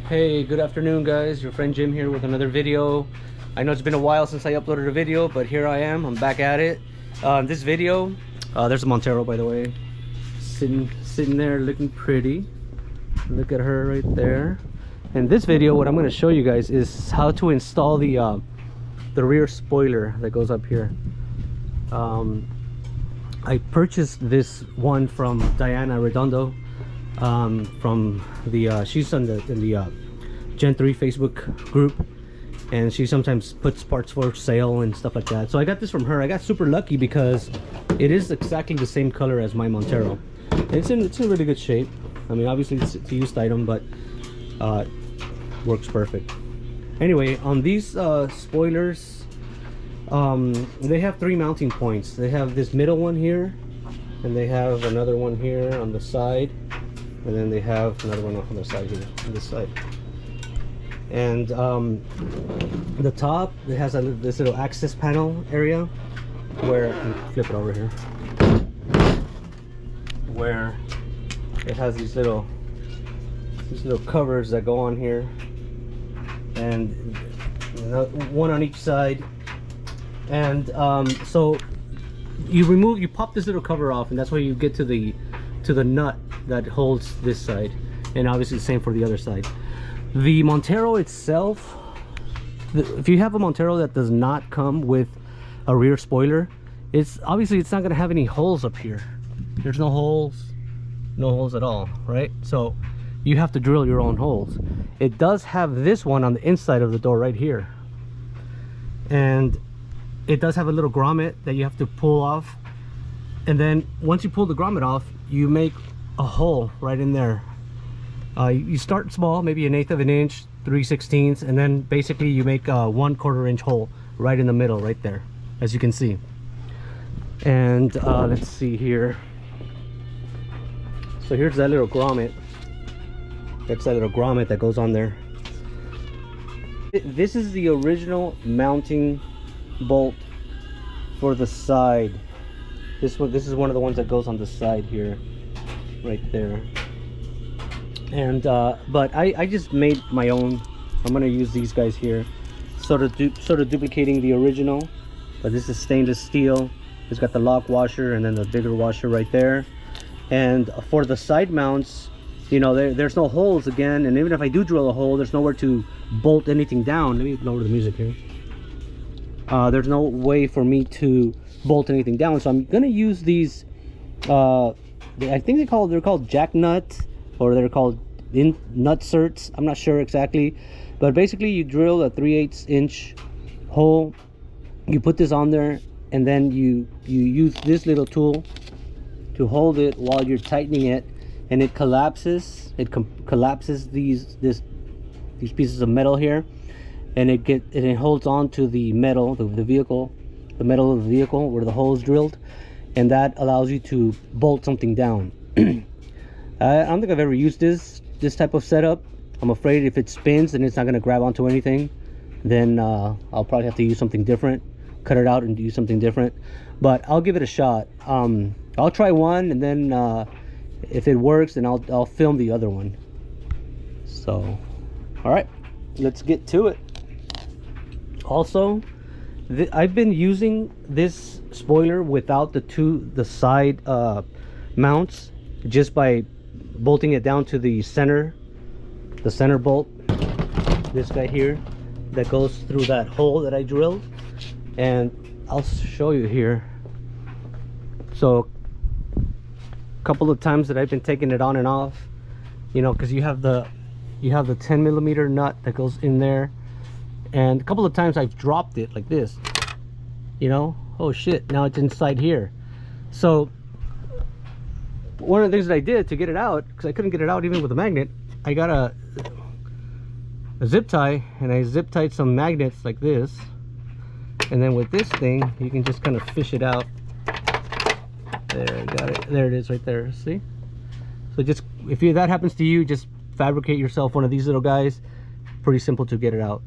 Hey, good afternoon guys, your friend Jim here with another video. I know it's been a while since I uploaded a video, but here I am, I'm back at it. This video, there's a Montero, by the way, sitting there looking pretty. Look at her right there. And this video, what I'm going to show you guys is how to install the rear spoiler that goes up here. I purchased this one from Diana Redondo, from the she's in the Gen 3 Facebook group, and she sometimes puts parts for sale and stuff like that. So I got this from her. I got super lucky because it is exactly the same color as my Montero. It's in really good shape. I mean, obviously it's a used item, but works perfect. Anyway, on these spoilers, they have 3 mounting points. They have this middle one here, and they have another one here on the side, and then they have another one on the side here, on this side. And the top, it has this little access panel area where, flip it over here, where it has these little covers that go on here, and one on each side. And so you pop this little cover off, and that's why you get to the nut that holds this side, and obviously the same for the other side. The Montero itself, if you have a Montero that does not come with a rear spoiler, it's not going to have any holes up here. There's no holes at all, right? So you have to drill your own holes. It does have this one on the inside of the door right here, and it does have a little grommet that you have to pull off, and then once you pull the grommet off, you make a hole right in there. You start small, maybe 1/8 of an inch, 3/16, and then basically you make a 1/4 inch hole right in the middle, right there, as you can see. And let's see here. So here's that little grommet. That's that little grommet that goes on there. This is the original mounting bolt for the side. This is one of the ones that goes on the side here, right there. And but I just made my own. I'm gonna use these guys here, sort of duplicating the original, but this is stainless steel. It's got the lock washer and then the bigger washer right there. And for the side mounts, you know, there's no holes again, and even if I do drill a hole, there's nowhere to bolt anything down. Let me lower the music here. There's no way for me to bolt anything down, so I'm gonna use these I think they're called jack nut, or they're called nut certs. I'm not sure exactly, but basically you drill a 3/8 inch hole, you put this on there, and then you use this little tool to hold it while you're tightening it, and it collapses. It collapses these pieces of metal here, and it holds on to the metal, the metal of the vehicle where the hole is drilled, and that allows you to bolt something down. I don't think I've ever used this type of setup. I'm afraid if it spins and it's not going to grab onto anything, then I'll probably have to use something different, cut it out and use something different. But I'll give it a shot. I'll try one, and then if it works, then I'll film the other one. So, all right, let's get to it. Also, I've been using this spoiler without the side mounts, just by bolting it down to the center bolt, this guy here, that goes through that hole that I drilled. And I'll show you here. So a couple of times that I've been taking it on and off, you know, because you have the 10mm nut that goes in there, and a couple of times I've dropped it like this, you know, oh shit, now it's inside here. So one of the things that I did to get it out, because I couldn't get it out even with a magnet, I got a zip tie, and I zip tied some magnets like this, and then with this thing you can just kind of fish it out. There, I got it. There it is right there. See? So just, if that happens to you, just fabricate yourself one of these little guys. Pretty simple to get it out.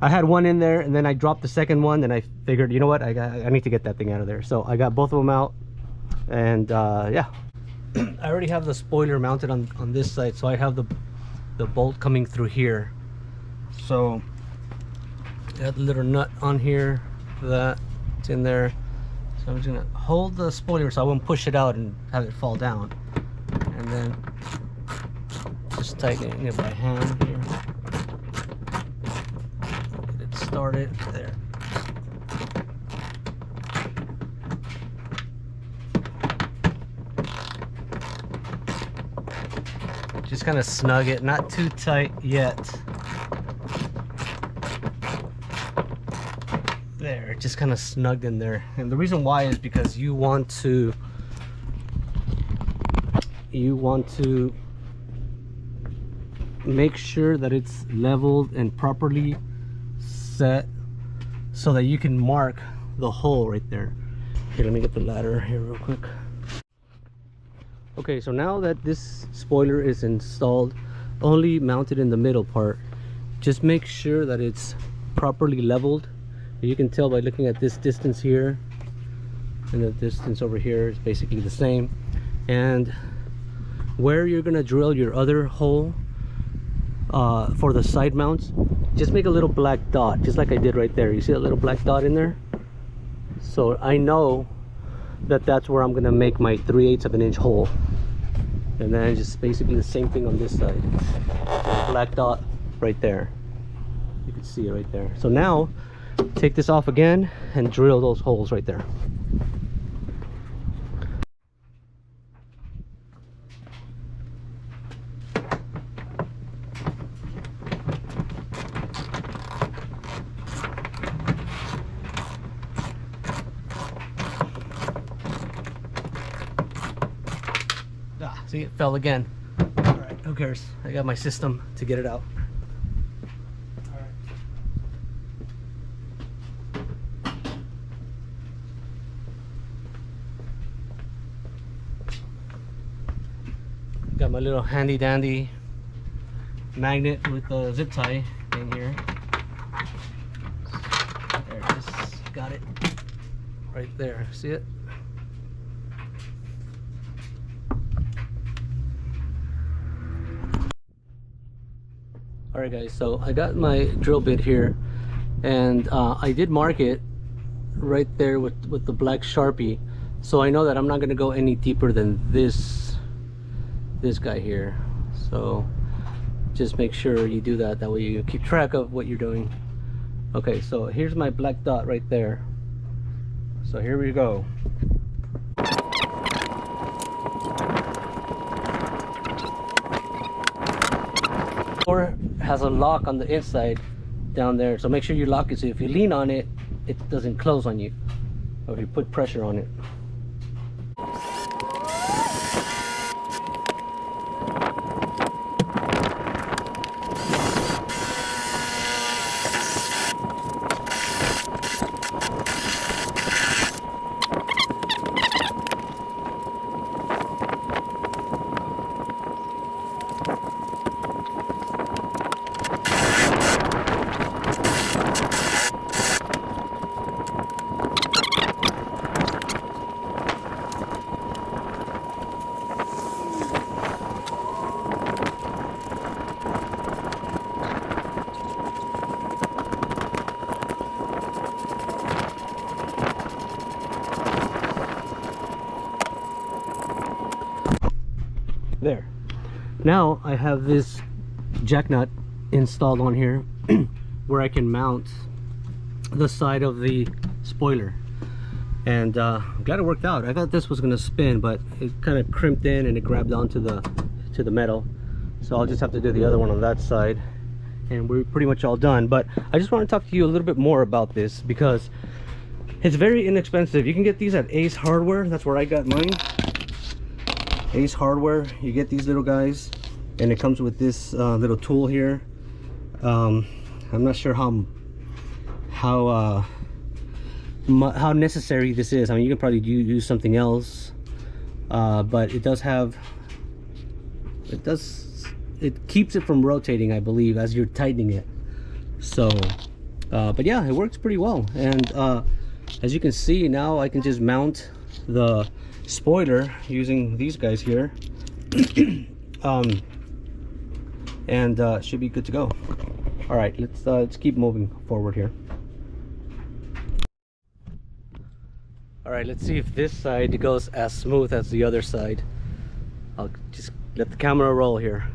I had one in there, and then I dropped the second one, and I figured, you know what, I need to get that thing out of there. So I got both of them out, and yeah. I already have the spoiler mounted on this side, so I have the bolt coming through here. So got a little nut on here for that. It's in there. So I'm just gonna hold the spoiler so I won't push it out and have it fall down, and then just tightening it by hand here. Get it started there. Just kind of snug it, not too tight yet. There, just kind of snugged in there. And the reason why is because you want to make sure that it's leveled and properly set so that you can mark the hole right there. Here, let me get the ladder here real quick. Okay, so now that this spoiler is installed, only mounted in the middle part, just make sure that it's properly leveled. You can tell by looking at this distance here, and the distance over here is basically the same. And where you're gonna drill your other hole for the side mounts, just make a little black dot, just like I did right there. You see that little black dot in there? So I know that that's where I'm gonna make my 3/8 of an inch hole. And then just basically the same thing on this side. Black dot right there. You can see it right there. So now take this off again and drill those holes right there. See, it fell again. All right, who cares? I got my system to get it out. All right. Got my little handy dandy magnet with the zip tie in here. There it is. Got it right there. See it? Alright guys, so I got my drill bit here, and I did mark it right there with the black Sharpie, so I know that I'm not going to go any deeper than this guy here. So just make sure you do that, that way you keep track of what you're doing. Okay, so here's my black dot right there. So here we go. Has a lock on the inside down there, so make sure you lock it, so if you lean on it, it doesn't close on you, or if you put pressure on it. There. Now I have this jack nut installed on here where I can mount the side of the spoiler, and I'm glad it worked out. I thought this was gonna spin, but it kind of crimped in and it grabbed onto the metal, so I'll just have to do the other one on that side, and we're pretty much all done. But I just want to talk to you a little bit more about this because it's very inexpensive. You can get these at Ace Hardware. That's where I got mine. Ace Hardware, you get these little guys, and it comes with this little tool here. I'm not sure how necessary this is. I mean, you can probably use something else, but it keeps it from rotating, I believe, as you're tightening it. So but yeah, it works pretty well. And as you can see, now I can just mount the spoiler using these guys here. and should be good to go. All right, let's keep moving forward here. All right, let's see if this side goes as smooth as the other side. I'll just let the camera roll here.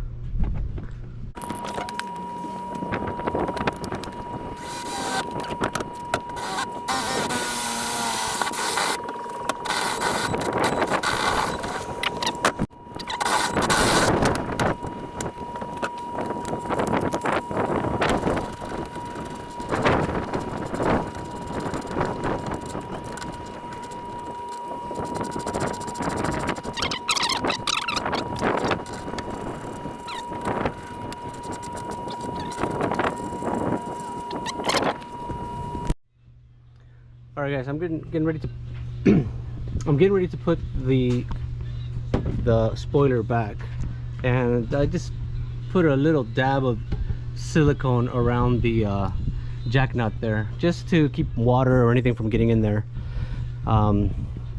All right, guys, I'm getting ready to I'm getting ready to put the spoiler back, and I just put a little dab of silicone around the jack nut there, just to keep water or anything from getting in there.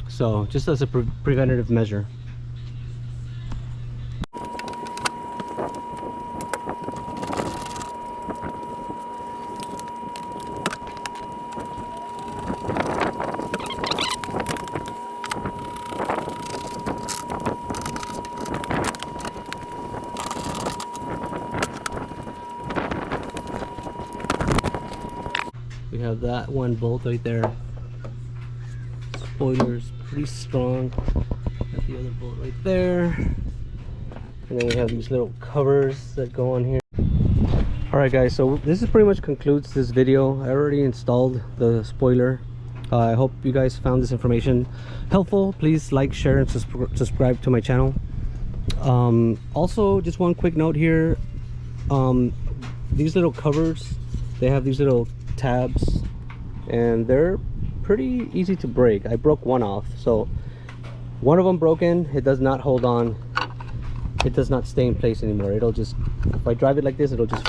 So just as a preventative measure. We have that one bolt right there. Spoiler's pretty strong. Got the other bolt right there. And then we have these little covers that go on here. Alright guys, so this is pretty much concludes this video. I already installed the spoiler. I hope you guys found this information helpful. Please like, share, and subscribe to my channel. Also, just one quick note here. These little covers, they have these little tabs, and they're pretty easy to break. I broke one off, so one of them broken. It does not hold on. It does not stay in place anymore. It'll just, if I drive it like this, it'll just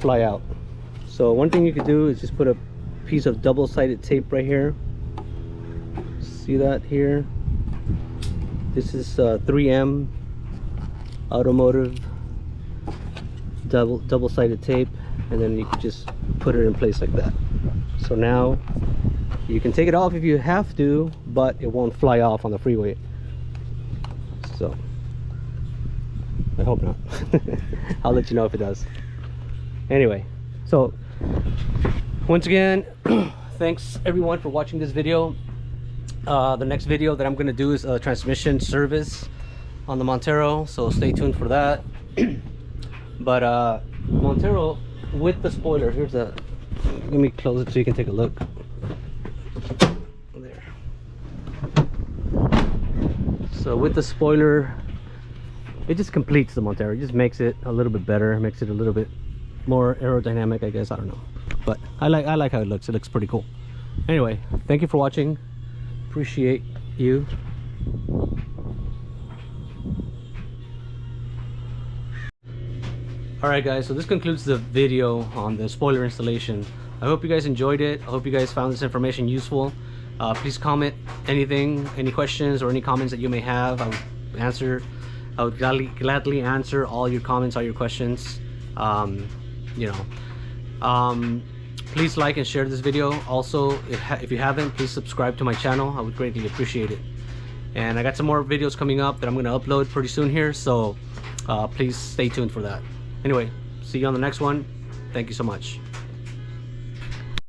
fly out. So one thing you could do is just put a piece of double-sided tape right here. See that here? This is 3M automotive double-sided tape, and then you can just put it in place like that. So now you can take it off if you have to, but it won't fly off on the freeway. So I hope not. I'll let you know if it does. Anyway, so once again, thanks everyone for watching this video. The next video that I'm going to do is a transmission service on the Montero, so stay tuned for that. But Montero with the spoiler, here's a, let me close it so you can take a look there. So with the spoiler, it just completes the Montero. It just makes it a little bit better, makes it a little bit more aerodynamic, I guess. I don't know, but I like how it looks. It looks pretty cool. Anyway, thank you for watching. Appreciate you. Alright guys, so this concludes the video on the spoiler installation. I hope you guys enjoyed it. I hope you guys found this information useful. Please comment anything, any questions or any comments that you may have. I would gladly answer all your comments, all your questions. Please like and share this video. Also, if you haven't, please subscribe to my channel. I would greatly appreciate it. And I got some more videos coming up that I'm going to upload pretty soon here, so please stay tuned for that. Anyway, see you on the next one. Thank you so much.